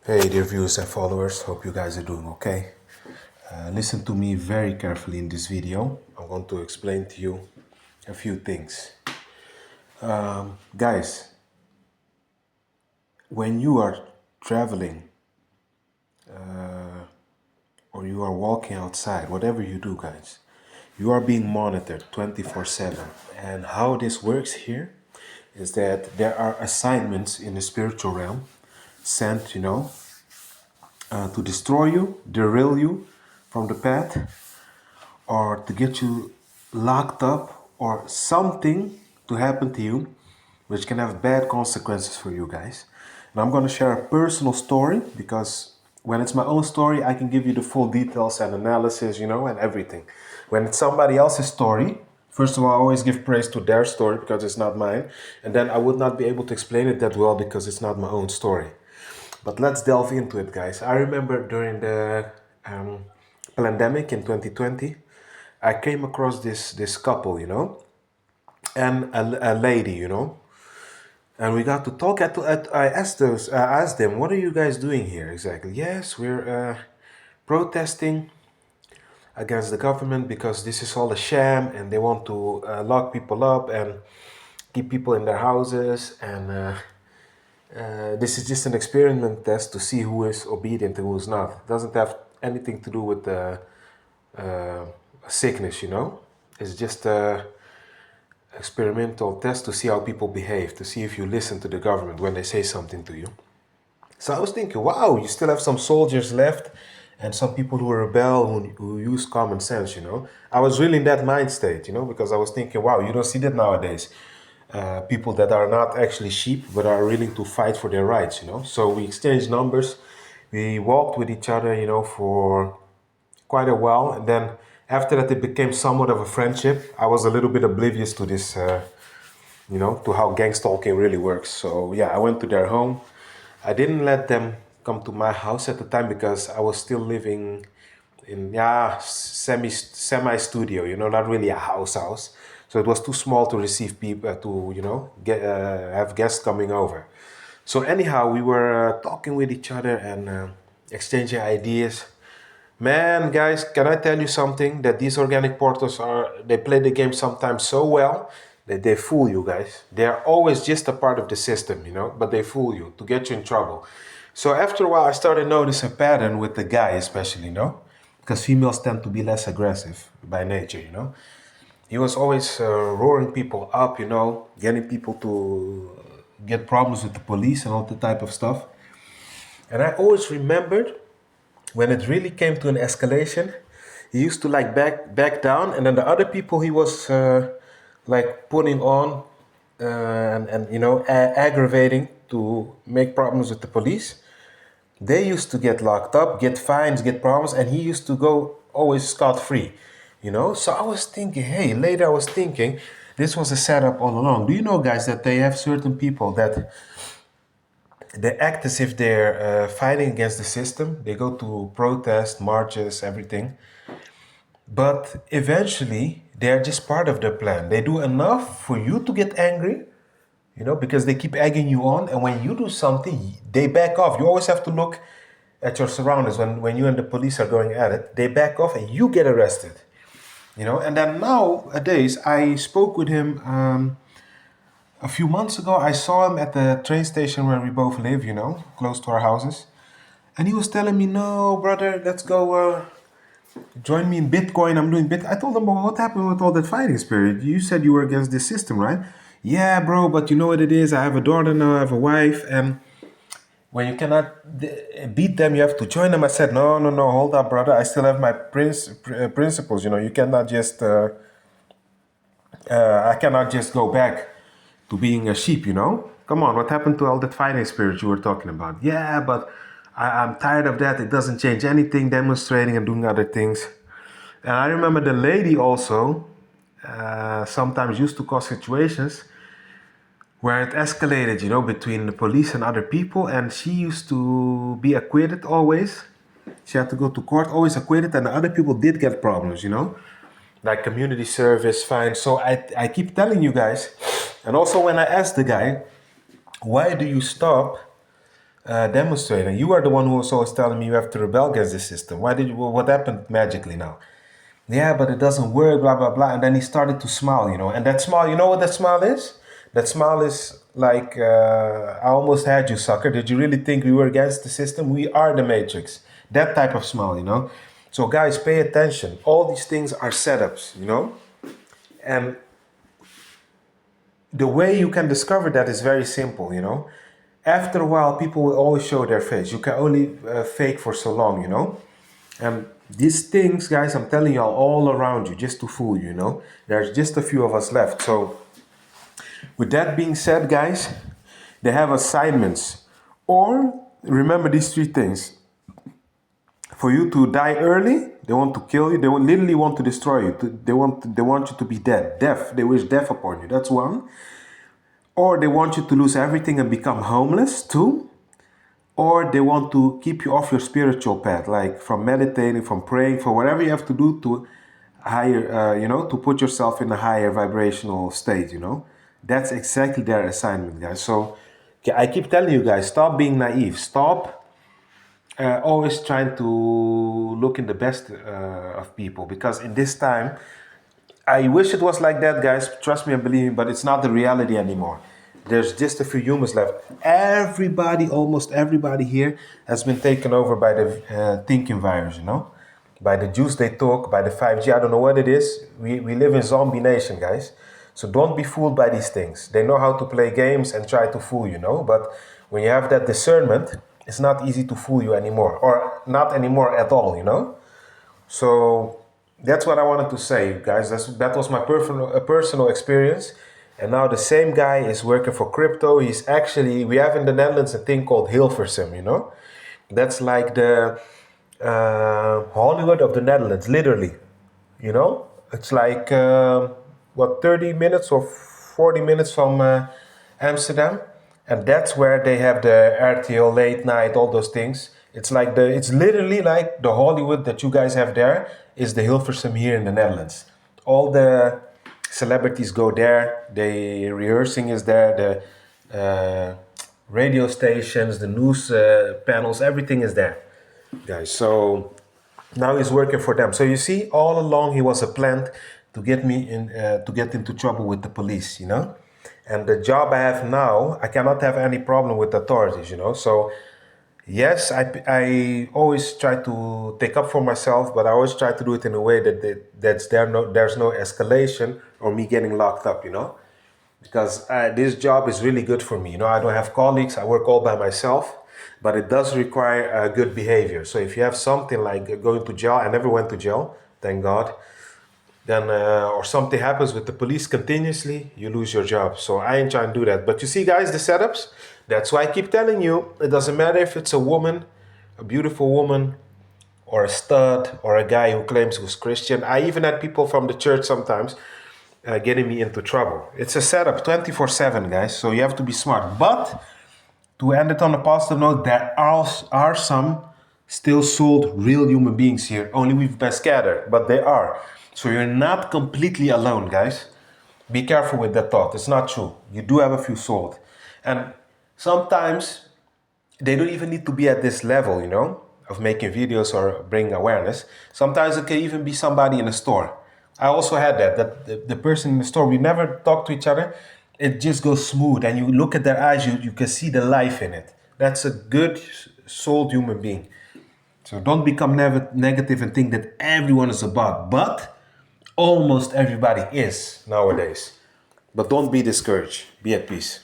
Hey dear viewers and followers, hope you guys are doing okay. Listen to me very carefully in this video. I'm going to explain to you a few things. Guys, when you are traveling or you are walking outside, whatever you do guys, you are being monitored 24/7. And how this works here is that there are assignments in the spiritual realm sent, to destroy you, derail you from the path, or to get you locked up, or something to happen to you which can have bad consequences for you guys. And I'm going to share a personal story because when it's my own story, I can give you the full details and analysis, and everything. When it's somebody else's story, first of all, I always give praise to their story because it's not mine. And then I would not be able to explain it that well because it's not my own story. But let's delve into it, guys. I remember during the pandemic in 2020, I came across this couple, and a lady, and we got to talk. I asked them, "What are you guys doing here exactly?" Yes, we're protesting against the government because this is all a sham, and they want to lock people up and keep people in their houses, and this is just an experiment test to see who is obedient and who is not. It doesn't have anything to do with uh, sickness, It's just a experimental test to see how people behave, to see if you listen to the government when they say something to you. So I was thinking, wow, you still have some soldiers left and some people who rebel, who use common sense, I was really in that mind state, because I was thinking, wow, you don't see that nowadays. People that are not actually sheep, but are willing to fight for their rights, So we exchanged numbers. We walked with each other, for quite a while. And then after that, it became somewhat of a friendship. I was a little bit oblivious to this, to how gang stalking really works. So yeah, I went to their home. I didn't let them come to my house at the time because I was still living in semi studio, not really a house. So it was too small to receive people to get have guests coming over. So anyhow, we were talking with each other and exchanging ideas. Man, guys, can I tell you something? That these organic portals they play the game sometimes so well that they fool you guys. They are always just a part of the system, but they fool you to get you in trouble. So after a while, I started noticing a pattern with the guy, especially, because females tend to be less aggressive by nature, He was always roaring people up, getting people to get problems with the police and all that type of stuff. And I always remembered when it really came to an escalation, he used to like back down, and then the other people he was like putting on and aggravating to make problems with the police. They used to get locked up, get fines, get problems, and he used to go always scot free. So I was thinking, hey, later I was thinking, this was a setup all along. Do you know, guys, that they have certain people that they act as if they're fighting against the system. They go to protest, marches, everything. But eventually, they're just part of their plan. They do enough for you to get angry, because they keep egging you on. And when you do something, they back off. You always have to look at your surroundings when you and the police are going at it. They back off and you get arrested, And then nowadays, I spoke with him. A few months ago, I saw him at the train station where we both live, close to our houses. And he was telling me, no, brother, let's go join me in Bitcoin. I'm doing Bitcoin. I told him, well, what happened with all that fighting spirit? You said you were against this system, right? Yeah, bro, but you know what it is? I have a daughter now, I have a wife. And when you cannot beat them, you have to join them. I said, no, hold up, brother. I still have my principles. You cannot just, I cannot just go back to being a sheep, Come on, what happened to all that fighting spirit you were talking about? Yeah, but I'm tired of that. It doesn't change anything, demonstrating and doing other things. And I remember the lady also sometimes used to cause situations where it escalated, between the police and other people. And she used to be acquitted always. She had to go to court, always acquitted. And the other people did get problems, like community service, fine. So I keep telling you guys. And also when I asked the guy, why do you stop demonstrator. You are the one who was always telling me you have to rebel against the system. Why did you? What happened magically now? Yeah, but it doesn't work, blah, blah, blah. And then he started to smile, And that smile, you know what that smile is? That smile is like, I almost had you, sucker. Did you really think we were against the system? We are the Matrix. That type of smile. So, guys, pay attention. All these things are setups. And the way you can discover that is very simple. After a while, people will always show their face. You can only fake for so long. And these things, guys, I'm telling you, are all around you just to fool you. There's just a few of us left. So, with that being said, guys, they have assignments. Or remember these three things. For you to die early, they want to kill you. They literally want to destroy you. They want you to be dead. Death. They wish death upon you. That's one. Or they want you to lose everything and become homeless. Two. Or they want to keep you off your spiritual path, like from meditating, from praying, for whatever you have to do to higher, to put yourself in a higher vibrational state. That's exactly their assignment, guys. So I keep telling you guys, stop being naive. Stop always trying to look in the best of people, because in this time, I wish it was like that, guys. Trust me and believe me, but it's not the reality anymore. There's just a few humans left. Almost everybody here has been taken over by the thinking virus, by the juice they took, by the 5G. I don't know what it is. We live in zombie nation, guys. So don't be fooled by these things. They know how to play games and try to fool you, But when you have that discernment, it's not easy to fool you anymore, or not anymore at all, So that's what I wanted to say, guys. That was my personal experience. And now the same guy is working for crypto. We have in the Netherlands a thing called Hilversum, That's like the Hollywood of the Netherlands, literally, It's like, 30 minutes or 40 minutes from Amsterdam. And that's where they have the RTL late night, all those things. It's literally like the Hollywood that you guys have there is the Hilversum here in the Netherlands. All the celebrities go there. The rehearsing is there. The radio stations, the news panels, everything is there, guys. So now he's working for them. So you see, all along he was a plant to get me to get into trouble with the police, And the job I have now, I cannot have any problem with authorities, So yes, I always try to take up for myself, but I always try to do it in a way there's no escalation or me getting locked up, Because this job is really good for me. I don't have colleagues. I work all by myself, but it does require good behavior. So if you have something like going to jail, I never went to jail, thank God. Then or something happens with the police continuously, you lose your job. So I ain't trying to do that. But you see, guys, the setups. That's why I keep telling you, it doesn't matter if it's a woman, a beautiful woman, or a stud, or a guy who claims he was Christian. I even had people from the church sometimes getting me into trouble. It's a setup 24/7, guys. So you have to be smart. But to end it on a positive note, there are some still sold real human beings here. Only we've been scattered, but they are. So you're not completely alone, guys. Be careful with that thought. It's not true. You do have a few sold. And sometimes they don't even need to be at this level, of making videos or bringing awareness. Sometimes it can even be somebody in a store. I also had that the person in the store, we never talk to each other. It just goes smooth, and you look at their eyes, you can see the life in it. That's a good souled human being. So don't become negative and think that everyone is a bot. But almost everybody is nowadays. But don't be discouraged. Be at peace.